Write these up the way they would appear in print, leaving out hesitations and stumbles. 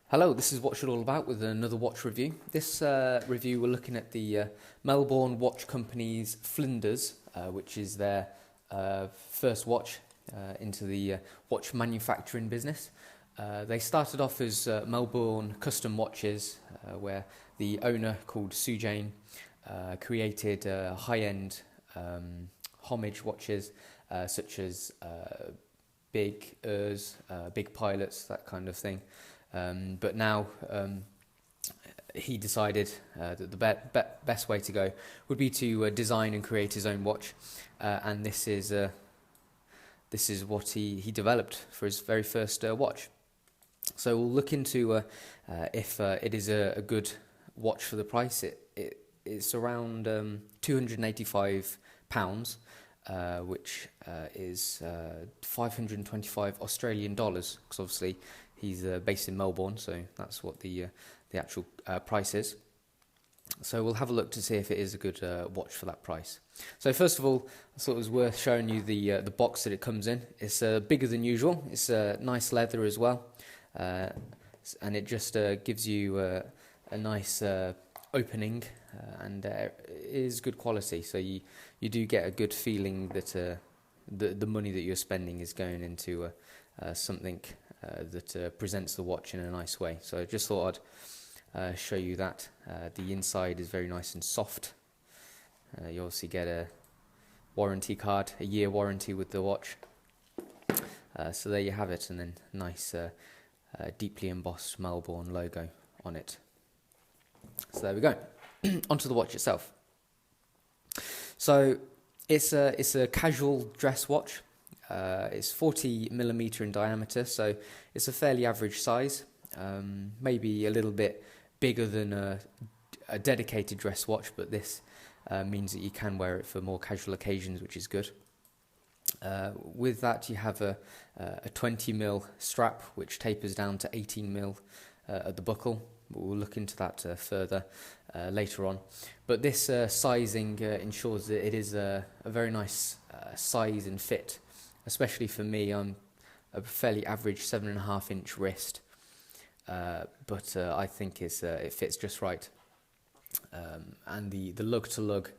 Hello, this is Watch It All About with another watch review. This review we're looking at the Melbourne Watch Company's Flinders, which is their first watch into the watch manufacturing business. They started off as Melbourne Custom Watches, where the owner called Sujane created high-end homage watches such as big Ers, big pilots, that kind of thing. But now he decided that the best way to go would be to design and create his own watch, and this is what he developed for his very first watch. So we'll look into if it is a good watch for the price. It's around £285, which is 525 Australian dollars, because obviously he's based in Melbourne, so that's what the actual price is. So we'll have a look to see if it is a good watch for that price. So first of all, I thought it was worth showing you the box that it comes in. It's bigger than usual. It's nice leather as well, and it just gives you a nice opening, and it is good quality. So you do get a good feeling that the money that you're spending is going into something that presents the watch in a nice way. So I just thought I'd show you that. The inside is very nice and soft. You obviously get a warranty card, a year warranty with the watch. So there you have it, and then nice deeply embossed Melbourne logo on it. So there we go. Onto the watch itself. So it's a casual dress watch. It's 40mm in diameter, so it's a fairly average size, maybe a little bit bigger than a dedicated dress watch, but this means that you can wear it for more casual occasions, which is good. With that, you have a 20mm strap, which tapers down to 18mm at the buckle. We'll look into that further later on. But this sizing ensures that it is a very nice size and fit. Especially for me, I'm a fairly average 7.5-inch wrist, but I think it fits just right. And the lug to lug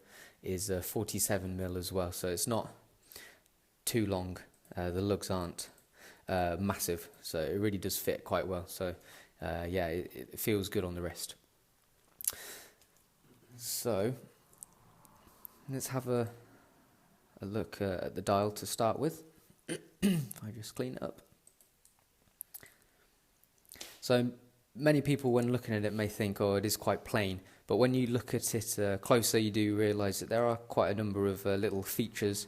is 47mm as well, so it's not too long. The lugs aren't massive, so it really does fit quite well. So yeah, it feels good on the wrist. So let's have a look at the dial to start with. If I just clean it up. So many people, when looking at it, may think, oh, it is quite plain. But when you look at it closer, you do realise that there are quite a number of little features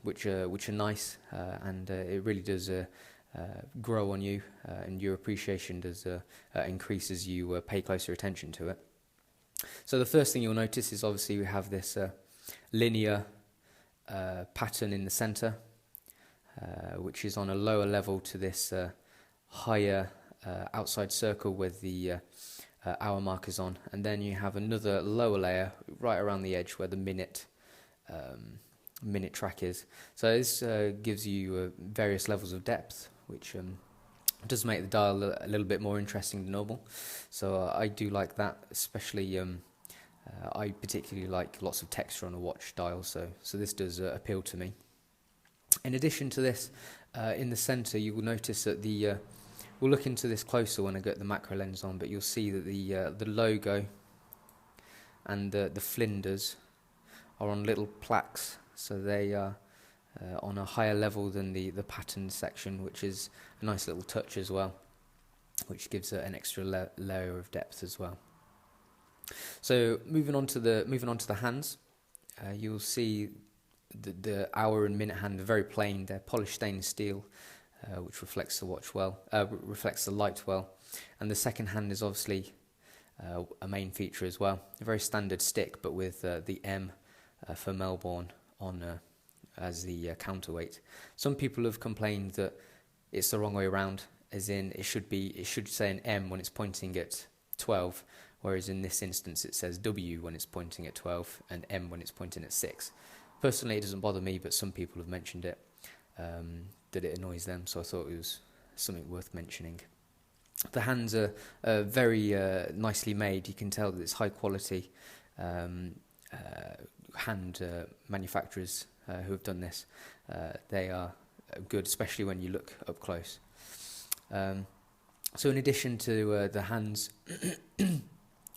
which are nice, and it really does grow on you, and your appreciation does increase as you pay closer attention to it. So the first thing you'll notice is obviously we have this linear pattern in the centre, which is on a lower level to this higher outside circle with the hour markers on, and then you have another lower layer right around the edge where the minute track is. So this gives you various levels of depth, which does make the dial a little bit more interesting than normal. So I do like that, especially I particularly like lots of texture on a watch dial, so this does appeal to me. In addition to this, in the centre you will notice that we'll look into this closer when I get the macro lens on, but you'll see that the logo and the Flinders are on little plaques, so they are on a higher level than the pattern section, which is a nice little touch as well, which gives an extra layer of depth as well. So moving on to the hands, you'll see the hour and minute hand are very plain. They're polished stainless steel, which reflects the watch well, reflects the light well. And the second hand is obviously a main feature as well. A very standard stick, but with the M for Melbourne on as the counterweight. Some people have complained that it's the wrong way around, as in it should say an M when it's pointing at 12, whereas in this instance it says W when it's pointing at 12 and M when it's pointing at 6. Personally, it doesn't bother me, but some people have mentioned it, that it annoys them, so I thought it was something worth mentioning. The hands are very nicely made. You can tell that it's high quality um, hand manufacturers who have done this. They are good, especially when you look up close. So in addition to the hands,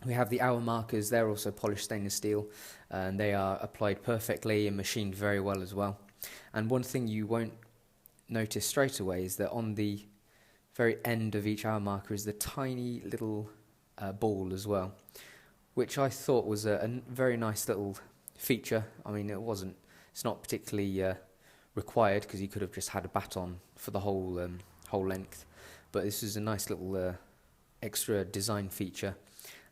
we have the hour markers. They're also polished stainless steel, and they are applied perfectly and machined very well as well. And one thing you won't notice straight away is that on the very end of each hour marker is the tiny little ball as well, which I thought was a very nice little feature. I mean, it's not particularly required, because you could have just had a baton for the whole length, but this is a nice little extra design feature,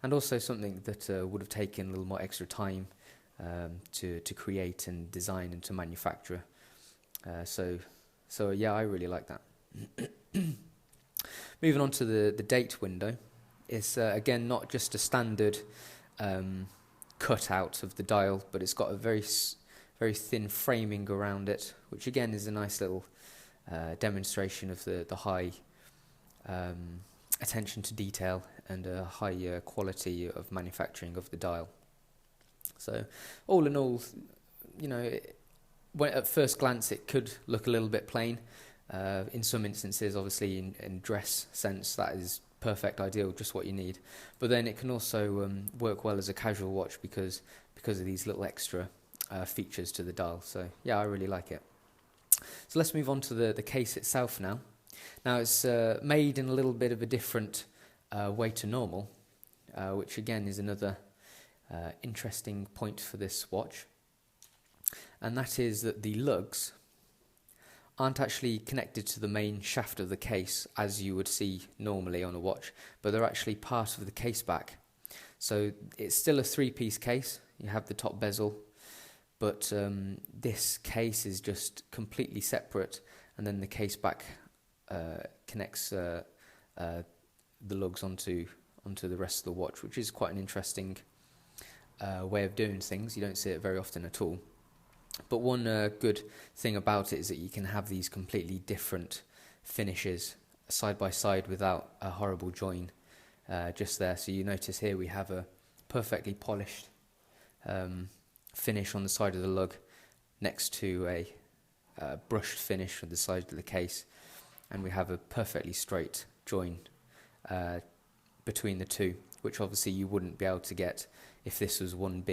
and also something that would have taken a little more extra time to create and design and to manufacture. So yeah, I really like that. Moving on to the date window, it's again not just a standard cutout of the dial, but it's got a very thin framing around it, which again is a nice little demonstration of the high attention to detail and a high quality of manufacturing of the dial. So all in all, at first glance it could look a little bit plain. In some instances, obviously in dress sense, that is perfect, ideal, just what you need. But then it can also work well as a casual watch because of these little extra features to the dial. So yeah, I really like it. So let's move on to the case itself now. Now it's made in a little bit of a different way to normal, which again is another interesting point for this watch. And that is that the lugs aren't actually connected to the main shaft of the case as you would see normally on a watch, but they're actually part of the case back. So it's still a three-piece case. You have the top bezel, but this case is just completely separate, and then the case back connects the lugs onto the rest of the watch, which is quite an interesting way of doing things. You don't see it very often at all. But one good thing about it is that you can have these completely different finishes side by side without a horrible join just there. So you notice here we have a perfectly polished finish on the side of the lug next to a brushed finish on the side of the case, and we have a perfectly straight join between the two, which obviously you wouldn't be able to get if this was one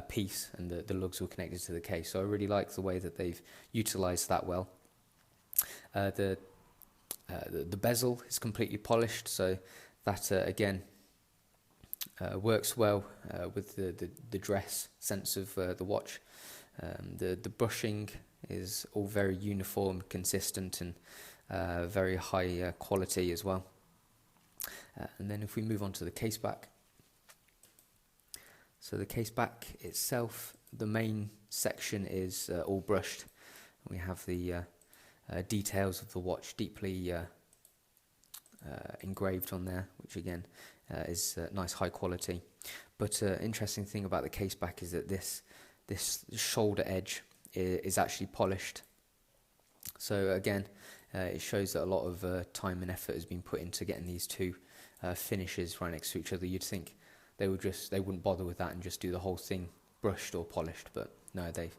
piece and the lugs were connected to the case. So I really like the way that they've utilised that well. The bezel is completely polished, so that again works well with the dress sense of the watch. The brushing is all very uniform, consistent, and very high quality as well. And then if we move on to the case back. So the case back itself, the main section is all brushed. We have the details of the watch deeply engraved on there, which again is nice high quality. But interesting thing about the case back is that this shoulder edge is actually polished. So again, it shows that a lot of time and effort has been put into getting these two finishes right next to each other. You'd think they wouldn't bother with that and just do the whole thing brushed or polished, but no, they've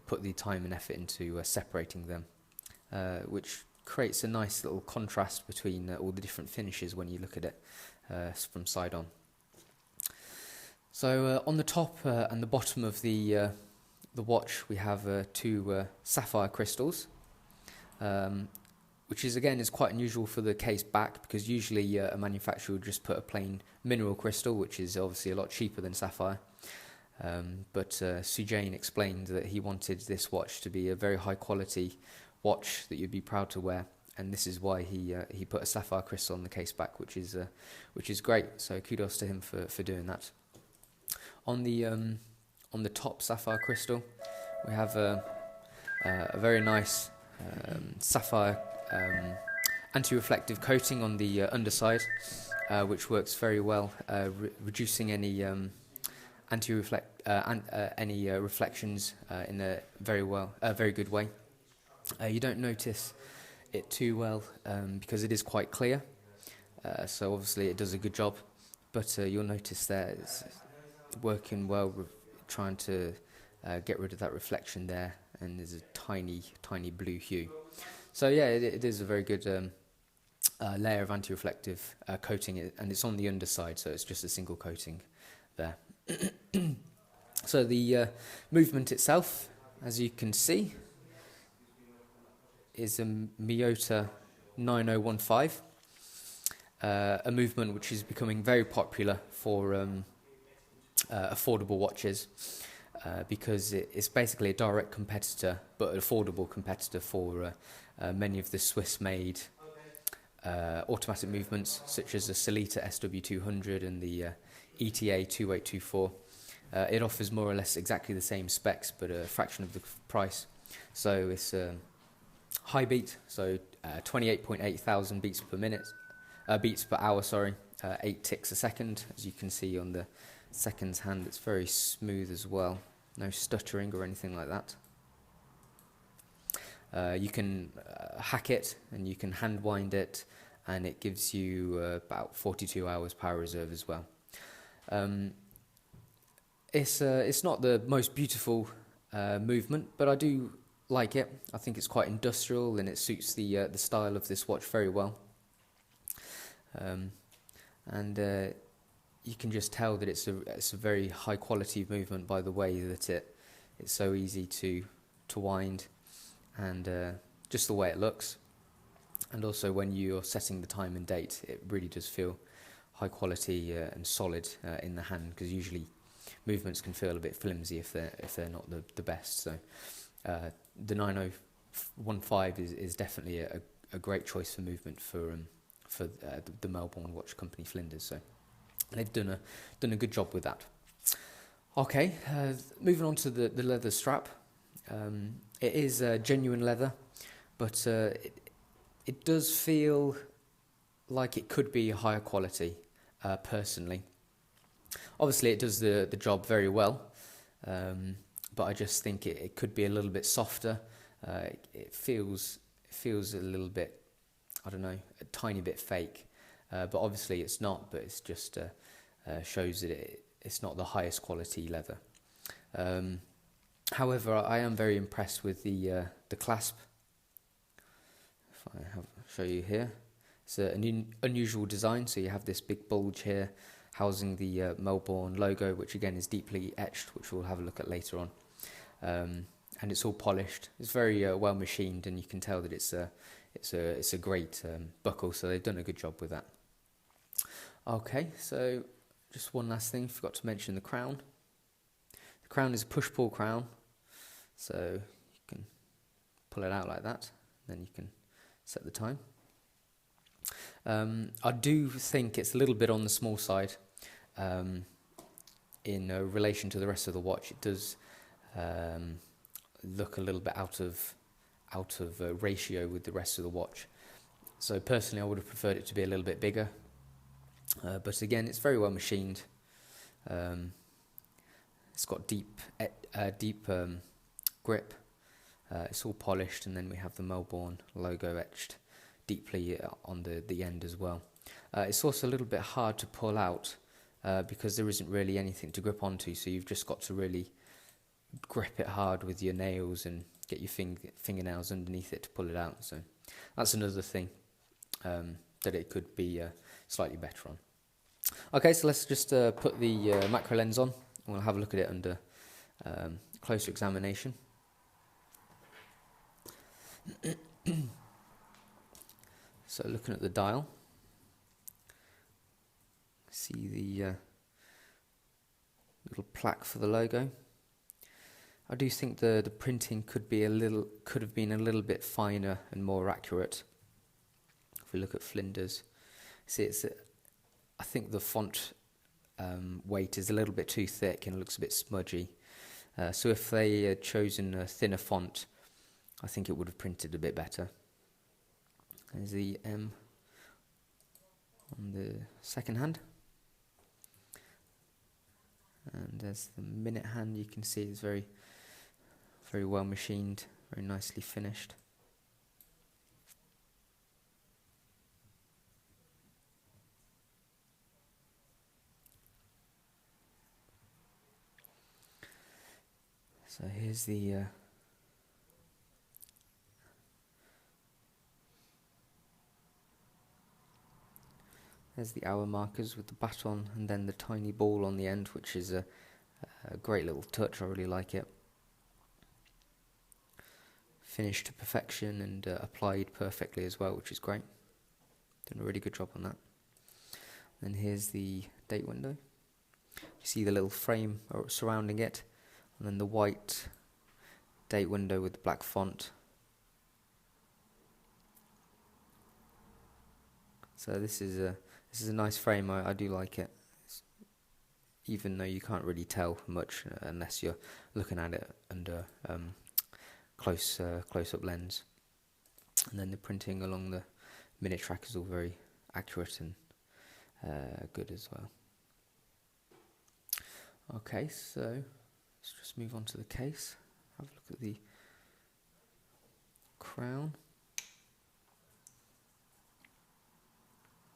put the time and effort into separating them, which creates a nice little contrast between all the different finishes when you look at it from side on. So on the top and the bottom of the watch, we have two sapphire crystals, which is quite unusual for the case back, because usually a manufacturer would just put a plain mineral crystal, which is obviously a lot cheaper than sapphire. But Sujane explained that he wanted this watch to be a very high quality watch that you'd be proud to wear, and this is why he put a sapphire crystal on the case back, which is great. So kudos to him for doing that. On the top sapphire crystal, we have a very nice sapphire anti-reflective coating on the underside, which works very well, reducing any reflections in a very good way. You don't notice it too well because it is quite clear. So obviously it does a good job, but you'll notice that it's working well, trying to get rid of that reflection there, and there's a tiny blue hue. So yeah, it is a very good layer of anti-reflective coating, and it's on the underside, so it's just a single coating there. So the movement itself, as you can see, is a Miyota 9015, a movement which is becoming very popular for affordable watches, because it's basically a direct competitor, but an affordable competitor for many of the Swiss-made automatic movements, such as the Sellita SW200 and the ETA 2824. It offers more or less exactly the same specs, but a fraction of the price. So it's high beat, so 28.8 thousand beats per minute, beats per hour, sorry, 8 ticks a second. As you can see on the seconds hand, it's very smooth as well, no stuttering or anything like that. You can hack it and you can hand wind it, and it gives you about 42 hours power reserve as well. It's not the most beautiful movement, but I do like it. I think it's quite industrial and it suits the style of this watch very well. And you can just tell that it's a very high quality movement by the way that it's so easy to wind, and just the way it looks. And also when you're setting the time and date, it really does feel high quality and solid in the hand, because usually movements can feel a bit flimsy if they're not the best. So the 9015 is definitely a great choice for movement for the Melbourne Watch Company Flinders. So they've done a good job with that. Okay, moving on to the leather strap. It is genuine leather, but it does feel like it could be higher quality, personally. Obviously it does the job very well, but I just think it could be a little bit softer. It feels a little bit, I don't know, a tiny bit fake, but obviously it's not, but it's just shows that it's not the highest quality leather. However, I am very impressed with the clasp. If I show you here, it's an unusual design. So you have this big bulge here, housing the Melbourne logo, which again is deeply etched, which we'll have a look at later on. And it's all polished. It's very well machined, and you can tell that it's a great buckle. So they've done a good job with that. Okay, so just one last thing, forgot to mention the crown. The crown is a push-pull crown, so you can pull it out like that, then you can set the time. I do think it's a little bit on the small side in relation to the rest of the watch. It does look a little bit out of ratio with the rest of the watch. So personally, I would have preferred it to be a little bit bigger. But again, it's very well machined. It's got deep grip. It's all polished, and then we have the Melbourne logo etched deeply on the end as well. It's also a little bit hard to pull out because there isn't really anything to grip onto, so you've just got to really grip it hard with your nails and get your fingernails underneath it to pull it out. So that's another thing that it could be slightly better on. Okay, so let's just put the macro lens on, and we'll have a look at it under closer examination. So looking at the dial, see the little plaque for the logo. I do think the printing could have been a little bit finer and more accurate. If we look at Flinders, see I think the font weight is a little bit too thick and it looks a bit smudgy. So if they had chosen a thinner font, I think it would have printed a bit better. There's the M on the second hand. And there's the minute hand. You can see it's very, very well machined, very nicely finished. So here's the there's the hour markers with the baton and then the tiny ball on the end, which is a great little touch. I really like it. Finished to perfection and applied perfectly as well, which is great. Done a really good job on that. And here's the date window. You see the little frame surrounding it, and then the white date window with the black font. So this is a nice frame. I do like it, even though you can't really tell much unless you're looking at it under close-up lens. And then the printing along the minute track is all very accurate and good as well. Okay, so let's just move on to the case. Have a look at the crown.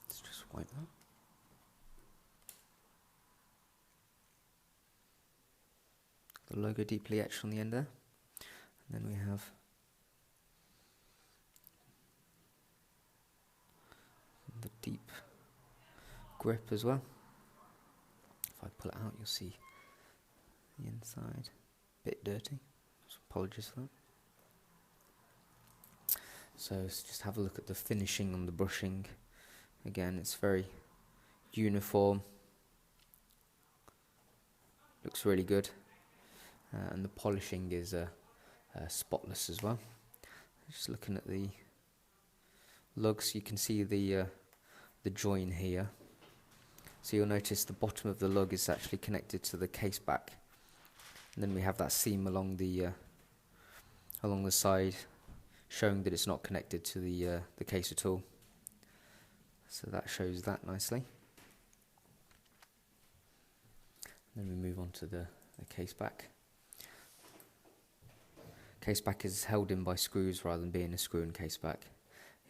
Let's just wipe that. The logo deeply etched on the end there. And then we have the deep grip as well. If I pull it out, you'll see the inside. A bit dirty. So apologies for that. So let's just have a look at the finishing on the brushing. Again, it's very uniform. Looks really good. And the polishing is spotless as well. Just looking at the lugs, you can see the join here. So you'll notice the bottom of the lug is actually connected to the case back, and then we have that seam along the side, showing that it's not connected to the case at all. So that shows that nicely. Then we move on to the case back. Case back is held in by screws rather than being a screw and case back.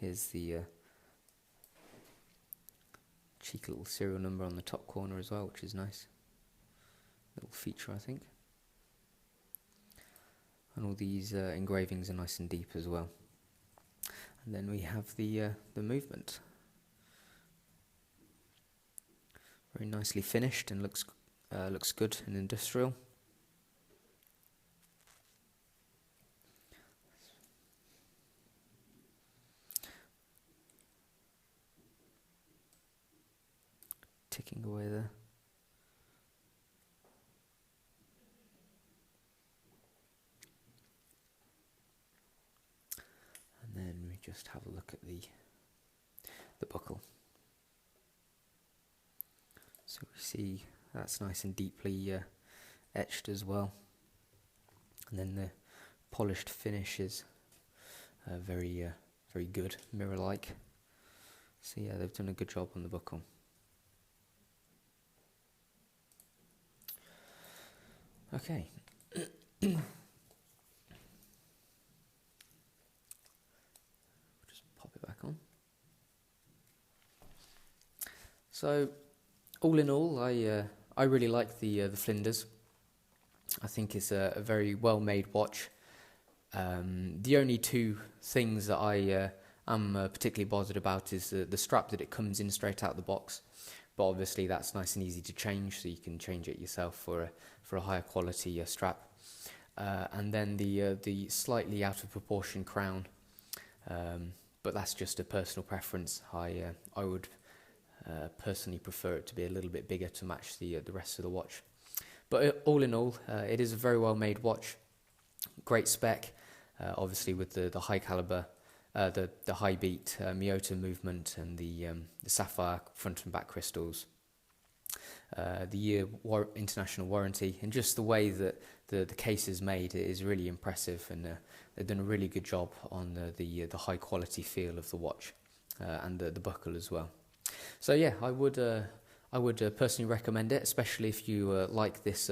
Here's the cheeky little serial number on the top corner as well, which is nice. Little feature, I think. And all these engravings are nice and deep as well. And then we have the movement. Very nicely finished and looks good and industrial. Ticking away there. And then we just have a look at the buckle. So we see that's nice and deeply etched as well. And then the polished finish is very good, mirror-like. So yeah, they've done a good job on the buckle. Okay. Just pop it back on. So, all in all, I really like the Flinders. I think it's a very well-made watch. The only two things that I am particularly bothered about is the strap that it comes in straight out of the box. But obviously that's nice and easy to change, so you can change it yourself for a higher quality strap. And then the slightly out of proportion crown, but that's just a personal preference. I would personally prefer it to be a little bit bigger to match the rest of the watch. But all in all, it is a very well made watch, great spec, obviously with the high caliber. The high beat Miyota movement and the sapphire front and back crystals, the year international warranty, and just the way that the case is made is really impressive, and they've done a really good job on the high quality feel of the watch and the buckle as well. So yeah, I would personally recommend it, especially if you like this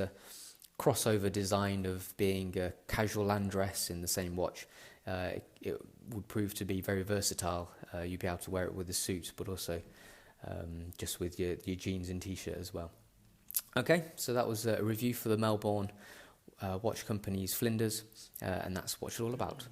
crossover design of being a casual and dress in the same watch. It would prove to be very versatile. You'd be able to wear it with a suit, but also just with your jeans and t-shirt as well. Okay, so that was a review for the Melbourne Watch Company's Flinders, and that's what it's all about.